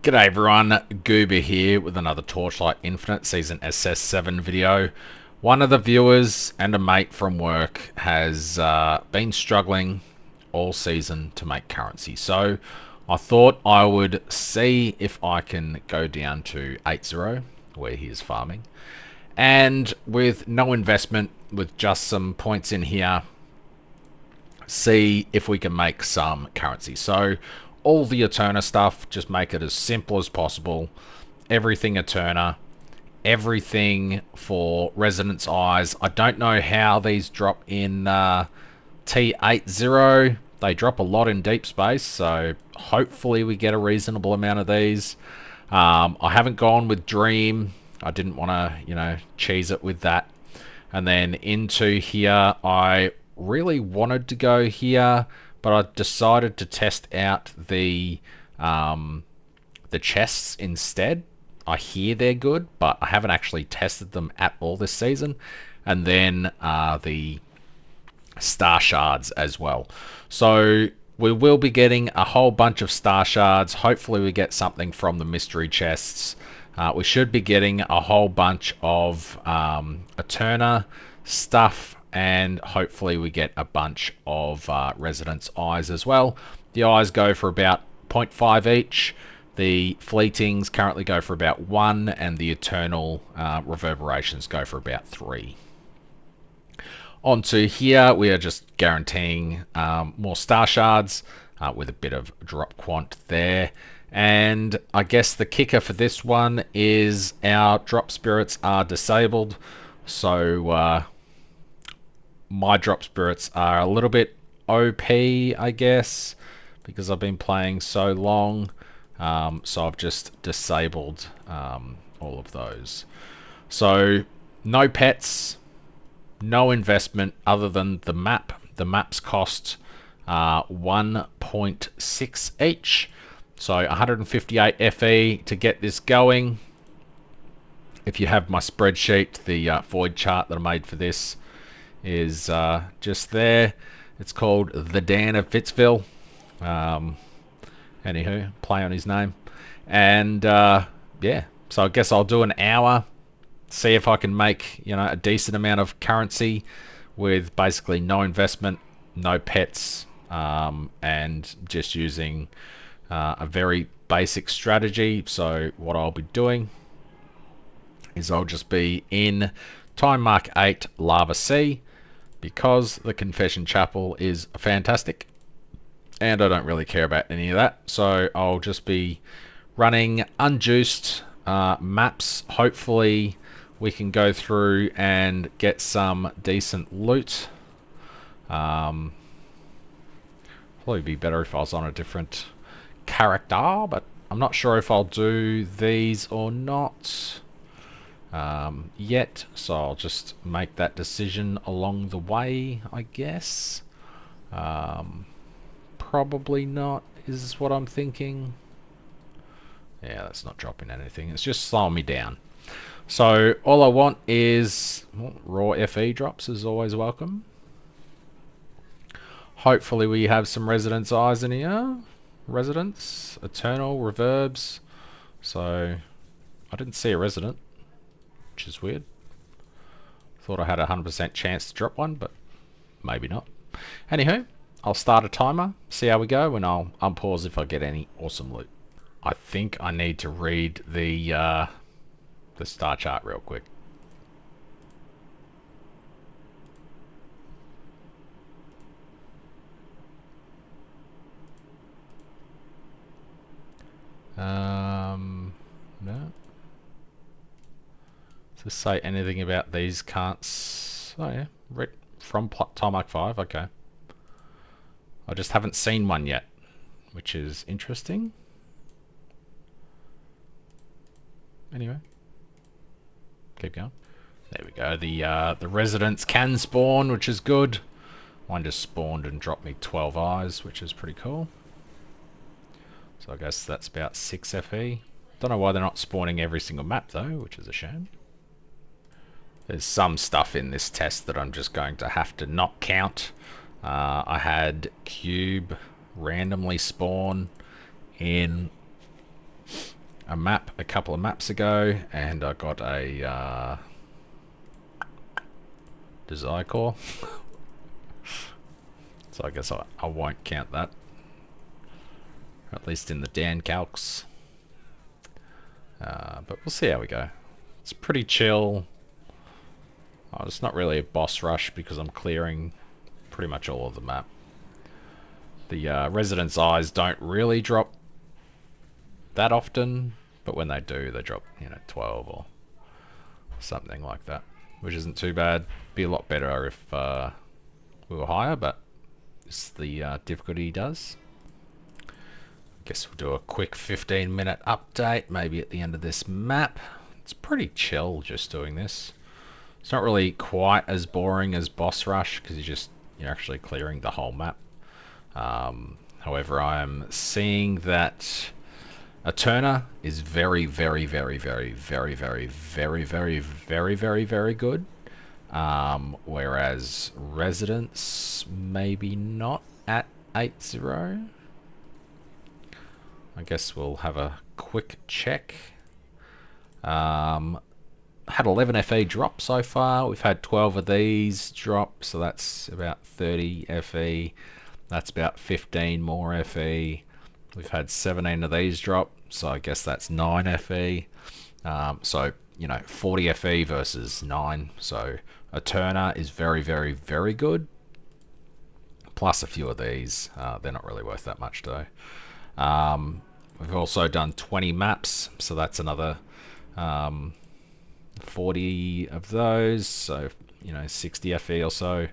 G'day everyone, Goober here with another Torchlight Infinite Season SS7 video. One of the viewers and a mate from work has been struggling all season to make currency. So I thought I would see if I can go down to 8-0 where he is farming. And with no investment, with just some points in here, see if we can make some currency. So all the Eterna stuff, just make it as simple as possible. Everything Eterna, everything for Resonance Eyes. I don't know how these drop in T8-0. They drop a lot in deep space, so hopefully we get a reasonable amount of these. I haven't gone with Dream. I didn't want to, cheese it with that. And then into here, I really wanted to go here, but I decided to test out the chests instead. I hear they're good, but I haven't actually tested them at all this season. And then the star shards as well. So we will be getting a whole bunch of star shards. Hopefully we get something from the mystery chests. We should be getting a whole bunch of Eterna stuff, and hopefully we get a bunch of Residence Eyes as well. The eyes go for about 0.5 each. The fleetings currently go for about 1, and the eternal reverberations go for about 3. Onto here, we are just guaranteeing more star shards with a bit of drop quant there. And I guess the kicker for this one is our drop spirits are disabled. So my drop spirits are a little bit OP, I guess, because I've been playing so long. So I've just disabled all of those. So no pets, no investment other than the map. The maps cost 1.6 each. So 158 FE to get this going. If you have my spreadsheet, the void chart that I made for this is just there. It's called The Dan of Fitzville. Anywho, play on his name. And yeah, so I guess I'll do an hour, see if I can make a decent amount of currency with basically no investment, no pets, and just using a very basic strategy. So what I'll be doing is I'll just be in Time Mark 8 Lava Sea, because the Confession Chapel is fantastic and I don't really care about any of that. So I'll just be running unjuiced maps. Hopefully we can go through and get some decent loot. Probably be better if I was on a different character, but I'm not sure if I'll do these or not yet, so I'll just make that decision along the way, I guess. Probably not is what I'm thinking. Yeah, that's not dropping anything, it's just slowing me down. So all I want is raw FE drops is always welcome. Hopefully we have some Residence Eyes in here. Residence, Eternal, Reverbs. So I didn't see a Resident, which is weird. Thought I had a 100% chance to drop one, but maybe not. Anywho, I'll start a timer, see how we go, and I'll unpause if I get any awesome loot. I think I need to read the star chart real quick. No. Does this say anything about these can't? Oh yeah, from Time Mark 5. Okay. I just haven't seen one yet, which is interesting. Anyway, keep going. There we go. The residents can spawn, which is good. One just spawned and dropped me 12 eyes, which is pretty cool. So I guess that's about 6 FE. Don't know why they're not spawning every single map though, which is a shame. There's some stuff in this test that I'm just going to have to not count. I had Cube randomly spawn in a map a couple of maps ago, and I got a desire core. So I guess I won't count that, at least in the Dan calcs. But we'll see how we go. It's pretty chill. Oh, it's not really a boss rush because I'm clearing pretty much all of the map. The residents' eyes don't really drop that often, but when they do, they drop, 12 or something like that, which isn't too bad. Be a lot better if we were higher, but this the difficulty does. Guess we'll do a quick 15-minute update, maybe at the end of this map. It's pretty chill just doing this. It's not really quite as boring as boss rush because you're actually clearing the whole map. However, I am seeing that a turner is very, very, very, very, very, very, very, very, very, very, very good. Whereas residents maybe not at 8-0. I guess we'll have a quick check. Had 11 FE drop so far. We've had 12 of these drop, so that's about 30 FE. That's about 15 more FE. We've had 17 of these drop, so I guess that's 9 FE. So, 40 FE versus 9. So a turner is very, very, very good. Plus a few of these. They're not really worth that much though. We've also done 20 maps, so that's another 40 of those. So, 60 FE or so.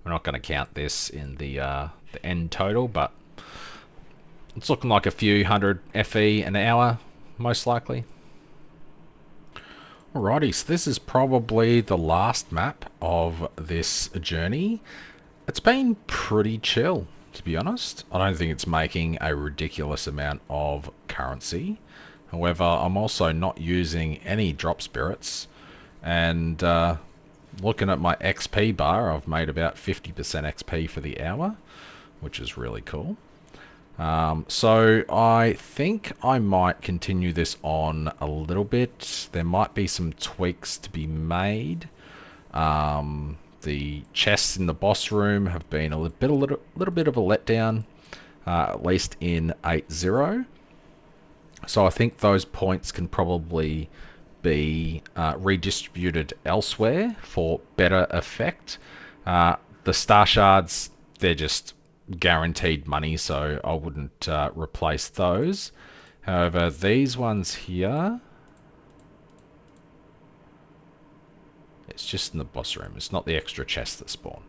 We're not going to count this in the end total, but it's looking like a few hundred FE an hour, most likely. Alrighty, so this is probably the last map of this journey. It's been pretty chill, to be honest. I don't think it's making a ridiculous amount of currency. However, I'm also not using any drop spirits. And looking at my XP bar, I've made about 50% XP for the hour, which is really cool. So I think I might continue this on a little bit. There might be some tweaks to be made. The chests in the boss room have been a little bit of a letdown, at least in 8-0. So I think those points can probably be redistributed elsewhere for better effect. The star shards, they're just guaranteed money, so I wouldn't replace those. However, these ones here, it's just in the boss room. It's not the extra chests that spawn.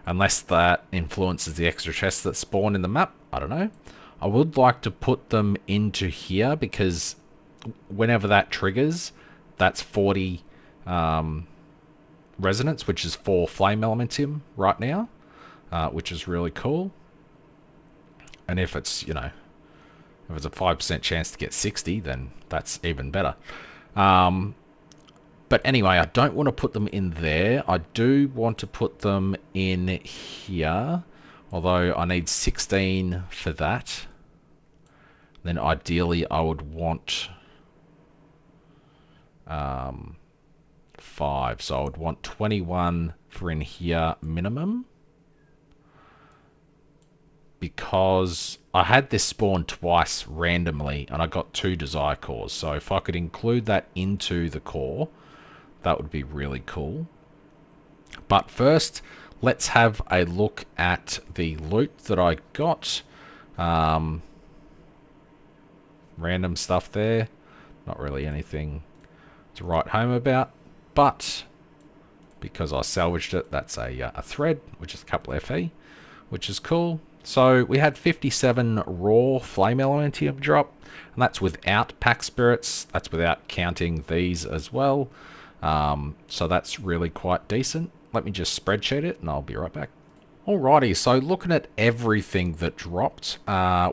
Unless that influences the extra chests that spawn in the map, I don't know. I would like to put them into here because whenever that triggers, that's 40 resonance, which is 4 flame elementium right now, which is really cool. And if it's, if it's a 5% chance to get 60, then that's even better. But anyway, I don't want to put them in there. I do want to put them in here, although I need 16 for that. Then ideally I would want 5. So I would want 21 for in here minimum. Because I had this spawn twice randomly and I got 2 desire cores. So if I could include that into the core, that would be really cool. But first, let's have a look at the loot that I got. Random stuff there. Not really anything to write home about. But because I salvaged it, that's a thread, which is a couple FE, which is cool. So we had 57 raw flame elementium drop, and that's without pack spirits. That's without counting these as well. So that's really quite decent. Let me just spreadsheet it and I'll be right back. Alrighty, so looking at everything that dropped,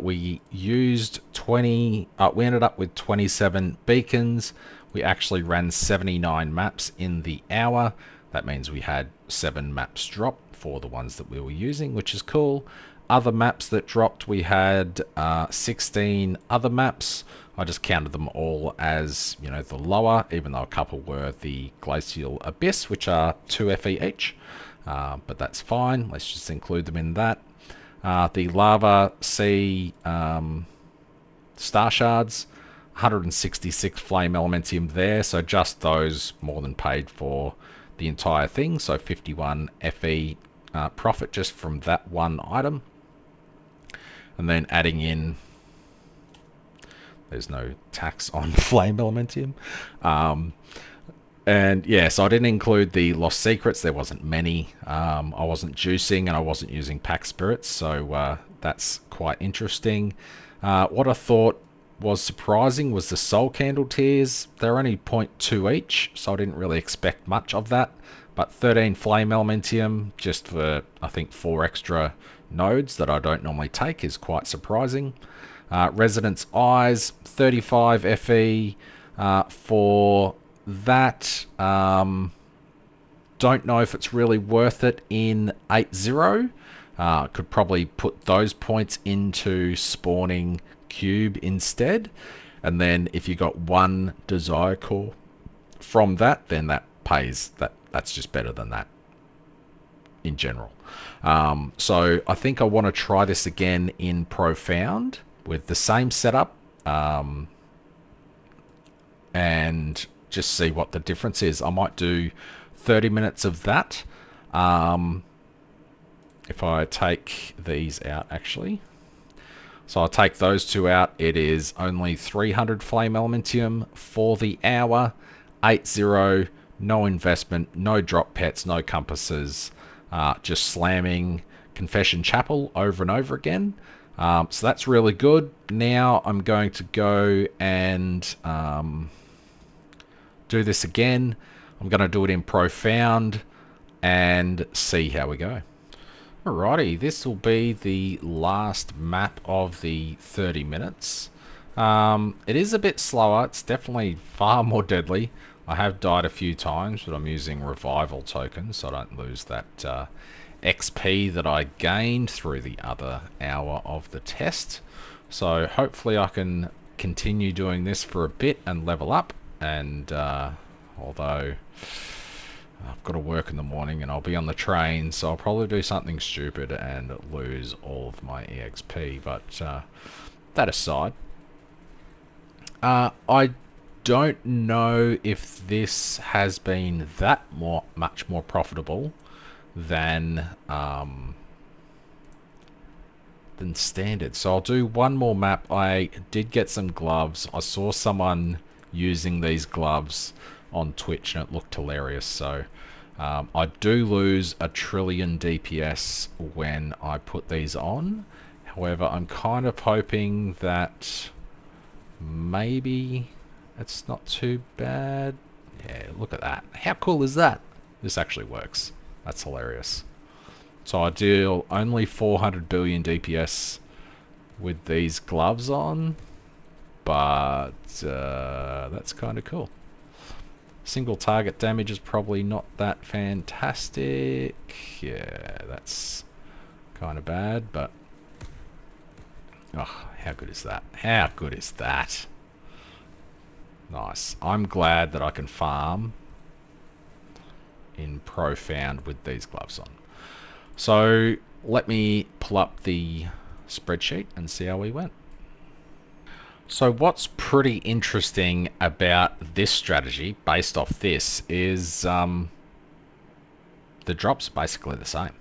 we used 20, we ended up with 27 beacons. We actually ran 79 maps in the hour. That means we had 7 maps drop for the ones that we were using, which is cool. Other maps that dropped, we had 16 other maps. I just counted them all as, you know, the lower, even though a couple were the Glacial Abyss, which are 2 FE each. But that's fine. Let's just include them in that. The Lava Sea Star Shards, 166 Flame Elementium there. So just those more than paid for the entire thing. So 51 FE profit just from that one item. And then adding in, there's no tax on Flame Elementium. And yeah, so I didn't include the Lost Secrets. There wasn't many. I wasn't juicing and I wasn't using Pack Spirits. So that's quite interesting. What I thought was surprising was the Soul Candle tiers. They're only 0.2 each, so I didn't really expect much of that. But 13 Flame Elementium, just for, I think, 4 extra nodes that I don't normally take, is quite surprising. Resident's Eyes, 35 FE for that. Don't know if it's really worth it in 8-0. Could probably put those points into spawning Cube instead. And then if you got 1 Desire Core from that, then that pays. That's just better than that in general. So I think I want to try this again in Profound with the same setup and just see what the difference is. I might do 30 minutes of that. If I take these out, actually. So I'll take those two out. It is only 300 Flame Elementium for the hour. 8-0, no investment, no drop pets, no compasses. Just slamming Confession Chapel over and over again. So that's really good. Now I'm going to go and do this again. I'm going to do it in Profound and see how we go. Alrighty, this will be the last map of the 30 minutes. It is a bit slower. It's definitely far more deadly. I have died a few times, but I'm using revival tokens so I don't lose that XP that I gained through the other hour of the test. So hopefully I can continue doing this for a bit and level up. And although I've got to work in the morning and I'll be on the train, so I'll probably do something stupid and lose all of my EXP. But that aside, I don't know if this has been that much more profitable than standard. So I'll do one more map. I did get some gloves. I saw someone using these gloves on Twitch and it looked hilarious. So I do lose 1 trillion DPS when I put these on. However, I'm kind of hoping that maybe it's not too bad. Yeah, look at that. How cool is that? This actually works. That's hilarious. So I deal only 400 billion DPS with these gloves on, but that's kind of cool. Single target damage is probably not that fantastic. Yeah, that's kind of bad, but oh, how good is that? How good is that? Nice. I'm glad that I can farm in Profound with these gloves on. So let me pull up the spreadsheet and see how we went. So what's pretty interesting about this strategy based off this is the drops are basically the same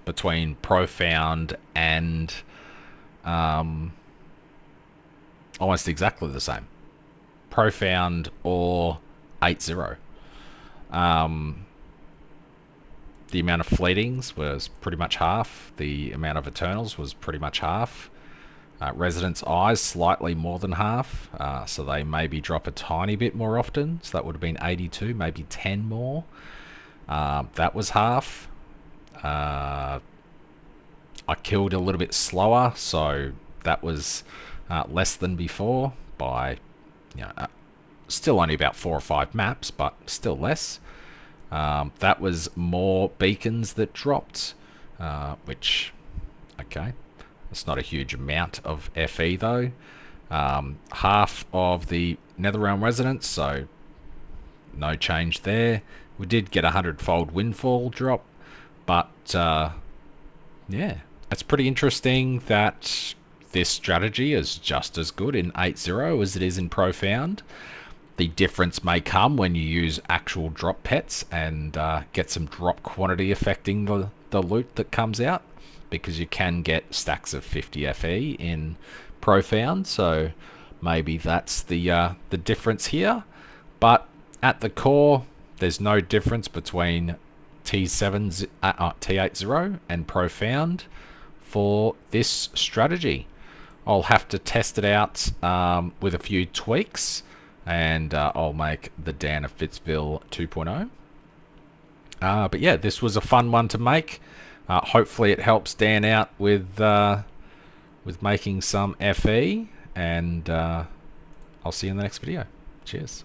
between Profound and almost exactly the same. Profound or 8-0. The amount of fleetings was pretty much half. The amount of Eternals was pretty much half. Resident's Eyes slightly more than half. So they maybe drop a tiny bit more often. So that would have been 82, maybe 10 more. That was half. I killed a little bit slower, so that was less than before by, still only about 4 or 5 maps, but still less. That was more beacons that dropped, which, okay, it's not a huge amount of FE though. half of the Netherrealm residents, so no change there. We did get a 100-fold windfall drop, but yeah, it's pretty interesting that this strategy is just as good in 8.0 as it is in Profound. The difference may come when you use actual drop pets and get some drop quantity affecting the loot that comes out, because you can get stacks of 50 FE in Profound, so maybe that's the difference here. But at the core, there's no difference between T8-0 and Profound for this strategy. I'll have to test it out with a few tweaks, and I'll make the Dan of Fitzville 2.0. But yeah, this was a fun one to make. Hopefully it helps Dan out with making some FE, and I'll see you in the next video. Cheers.